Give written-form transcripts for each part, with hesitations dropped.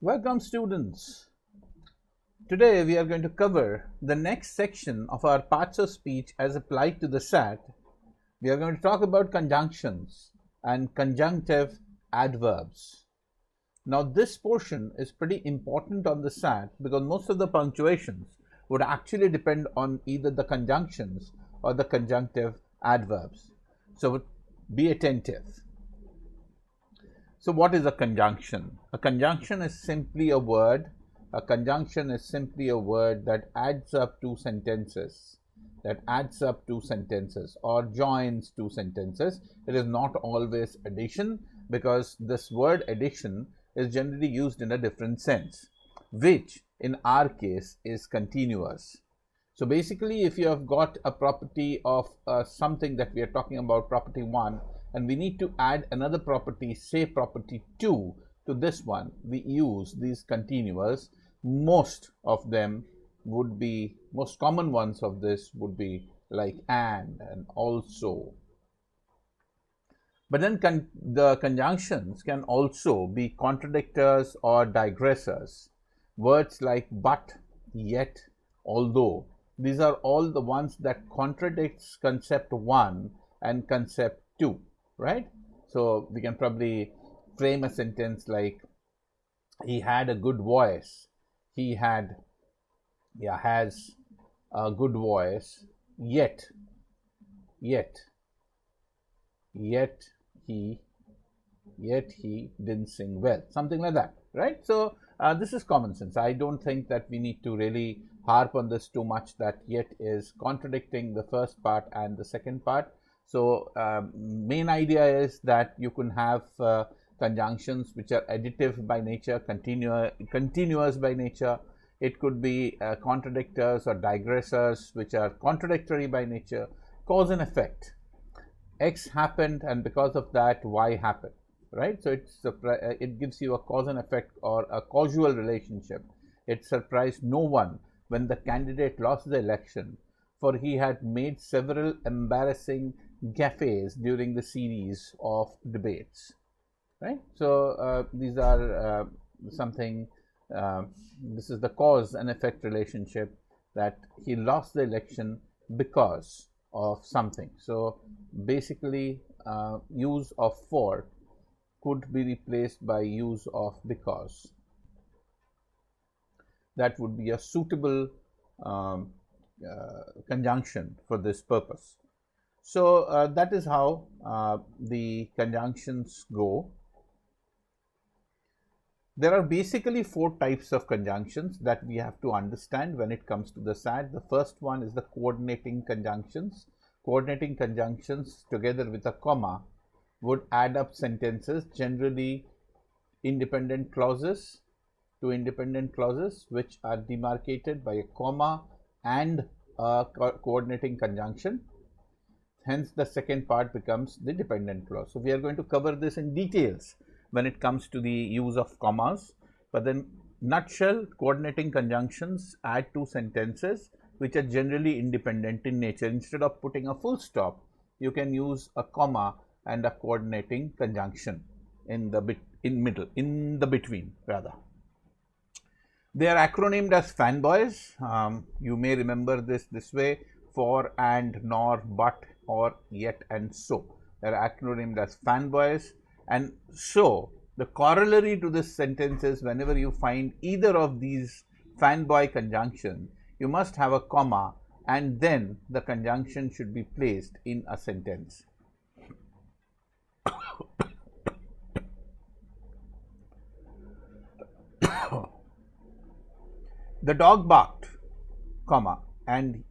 Welcome students. Today we are going to cover the next section of our parts of speech as applied to the SAT. We are going to talk about conjunctions and conjunctive adverbs. Now this portion is pretty important on the SAT because most of the punctuations would actually depend on either the conjunctions or the conjunctive adverbs. So be attentive. So what is a conjunction? A conjunction is simply a word. A conjunction is simply a word that adds up two sentences. Or joins two sentences. It is not always addition because this word addition is generally used in a different sense, which in our case is continuous. So basically, if you have got a property of something that we are talking about, property 1, and we need to add another property, say property 2, to this one, we use these continuous. Most of them would be, most common ones of this would be like and also. But then the conjunctions can also be contradictors or digressors. Words like but, yet, although. These are all the ones that contradicts concept 1 and concept 2, right? So we can probably frame a sentence like, he had a good voice. He has a good voice, yet he didn't sing well. Something like that, right? So this is common sense. I don't think that we need to really harp on this too much, that yet is contradicting the first part and the second part. So main idea is that you can have conjunctions which are additive by nature, continuous by nature. It could be contradictors or digressors which are contradictory by nature. Cause and effect. X happened and because of that Y happened, right? So it gives you a cause and effect or a causal relationship. It surprised no one when the candidate lost the election, for he had made several embarrassing gaffes during the series of debates, right? So these are something, this is the cause and effect relationship, that he lost the election because of something. So basically use of for could be replaced by use of because. That would be a suitable conjunction for this purpose. So that is how the conjunctions go. There are basically 4 types of conjunctions that we have to understand when it comes to the SAT. The first one is the coordinating conjunctions. Coordinating conjunctions together with a comma would add up sentences, generally independent clauses, two independent clauses which are demarcated by a comma and a coordinating conjunction. Hence, the second part becomes the dependent clause. So we are going to cover this in details when it comes to the use of commas. But then, nutshell, coordinating conjunctions add two sentences which are generally independent in nature. Instead of putting a full stop, you can use a comma and a coordinating conjunction in the between rather. They are acronymed as fanboys. You may remember this way: for, and, nor, but, or, yet, and so. They are acronymed as fanboys. And so the corollary to this sentence is, whenever you find either of these fanboy conjunction, you must have a comma and then the conjunction should be placed in a sentence. The dog barked, comma, and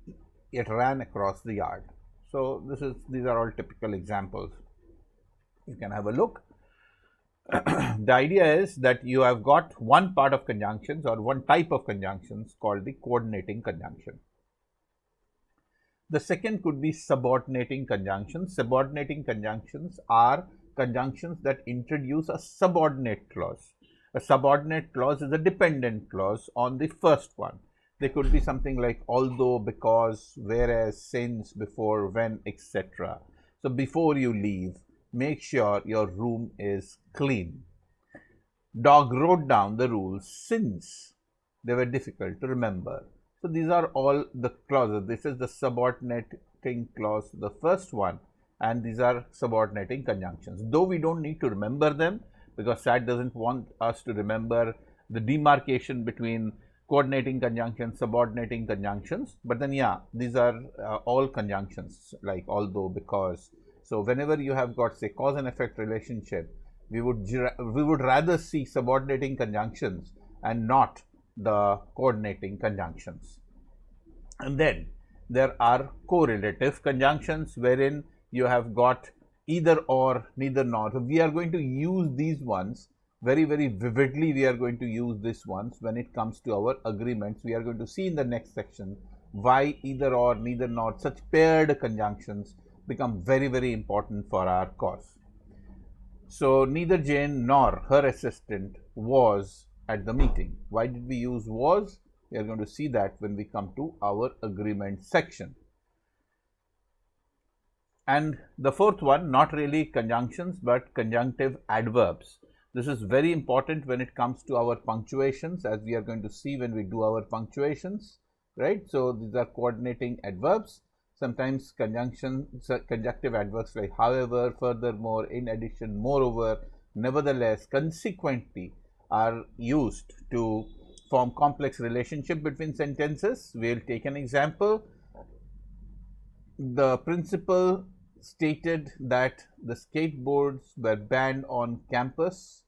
it ran across the yard. So these are all typical examples. You can have a look. The idea is that you have got one part of conjunctions or one type of conjunctions called the coordinating conjunction. The second could be subordinating conjunctions. Subordinating conjunctions are conjunctions that introduce a subordinate clause. A subordinate clause is a dependent clause on the first one. They could be something like although, because, whereas, since, before, when, etc. So before you leave, make sure your room is clean. Dog wrote down the rules since they were difficult to remember. So these are all the clauses. This is the subordinating clause, the first one, and these are subordinating conjunctions. Though we don't need to remember them because SAT doesn't want us to remember the demarcation between coordinating conjunctions, subordinating conjunctions. But then, yeah, these are all conjunctions like although, because. So whenever you have got, say, cause and effect relationship, we would rather see subordinating conjunctions and not the coordinating conjunctions. And then there are correlative conjunctions wherein you have got either or, neither nor. So we are going to use these ones very, very vividly. We are going to use these ones when it comes to our agreements. We are going to see in the next section why either or, neither nor, such paired conjunctions become very, very important for our course. So neither Jane nor her assistant was at the meeting. Why did we use was? We are going to see that when we come to our agreement section. And the fourth one, not really conjunctions, but conjunctive adverbs. This is very important when it comes to our punctuations, as we are going to see when we do our punctuations, right? So these are coordinating adverbs. Sometimes conjunctive adverbs like however, furthermore, in addition, moreover, nevertheless, consequently are used to form complex relationship between sentences. We'll take an example. The principal stated that the skateboards were banned on campus.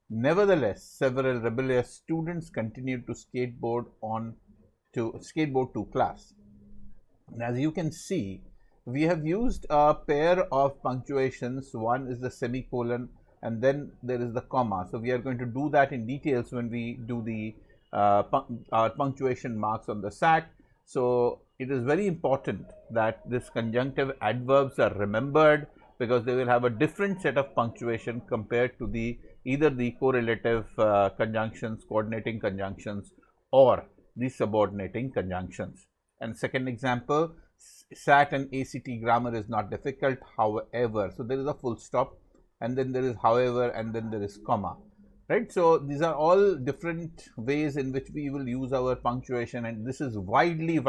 Nevertheless, several rebellious students continued to skateboard to class. And as you can see, we have used a pair of punctuations. One is the semicolon and then there is the comma. So we are going to do that in details when we do the punctuation marks on the SAT. So it is very important that this conjunctive adverbs are remembered because they will have a different set of punctuation compared to either the correlative conjunctions, coordinating conjunctions, or the subordinating conjunctions. And second example, SAT and ACT grammar is not difficult, however. So there is a full stop and then there is however and then there is comma, right? So these are all different ways in which we will use our punctuation, and this is widely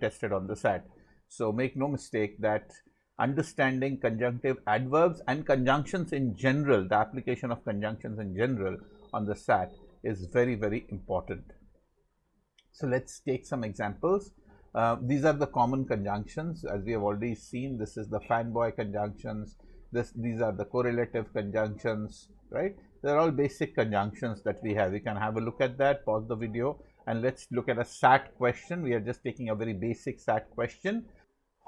tested on the SAT. So make no mistake that understanding conjunctive adverbs and conjunctions in general, the application of conjunctions in general on the SAT is very, very important. So let's take some examples. These are the common conjunctions, as we have already seen. This is the fanboy conjunctions. These are the correlative conjunctions, right? They're all basic conjunctions that we have. We can have a look at that, pause the video, and let's look at a SAT question. We are just taking a very basic SAT question.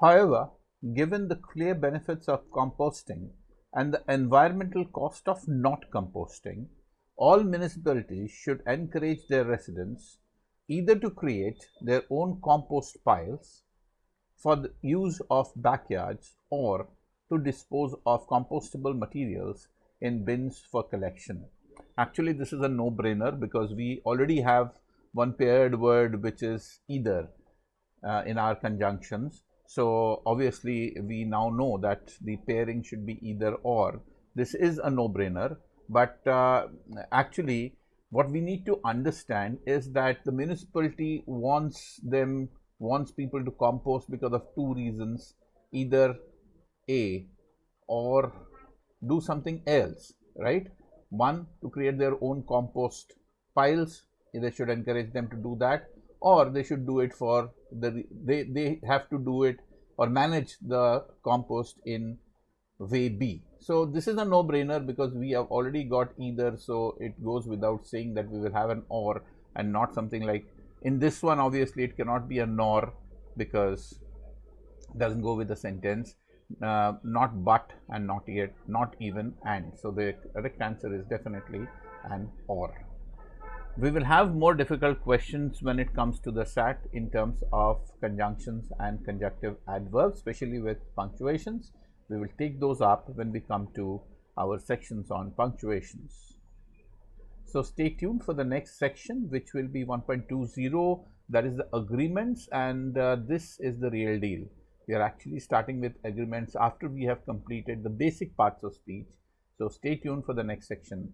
However, given the clear benefits of composting and the environmental cost of not composting, all municipalities should encourage their residents either to create their own compost piles for the use of backyards or to dispose of compostable materials in bins for collection. Actually, this is a no-brainer because we already have one paired word which is either in our conjunctions. So obviously, we now know that the pairing should be either or. This is a no-brainer, but actually, what we need to understand is that the municipality wants people to compost because of two reasons: either A, or do something else, right? One, to create their own compost piles. They should encourage them to do that, or they should do it for they have to do it or manage the compost in way B. So this is a no-brainer because we have already got either, so it goes without saying that we will have an or and not something like in this one. Obviously it cannot be a nor because it doesn't go with the sentence. Not but and not yet, not even and. So the correct answer is definitely an or. We will have more difficult questions when it comes to the SAT in terms of conjunctions and conjunctive adverbs, especially with punctuations. We will take those up when we come to our sections on punctuations. So stay tuned for the next section, which will be 1.20, that is the agreements, and this is the real deal. We are actually starting with agreements after we have completed the basic parts of speech. So stay tuned for the next section.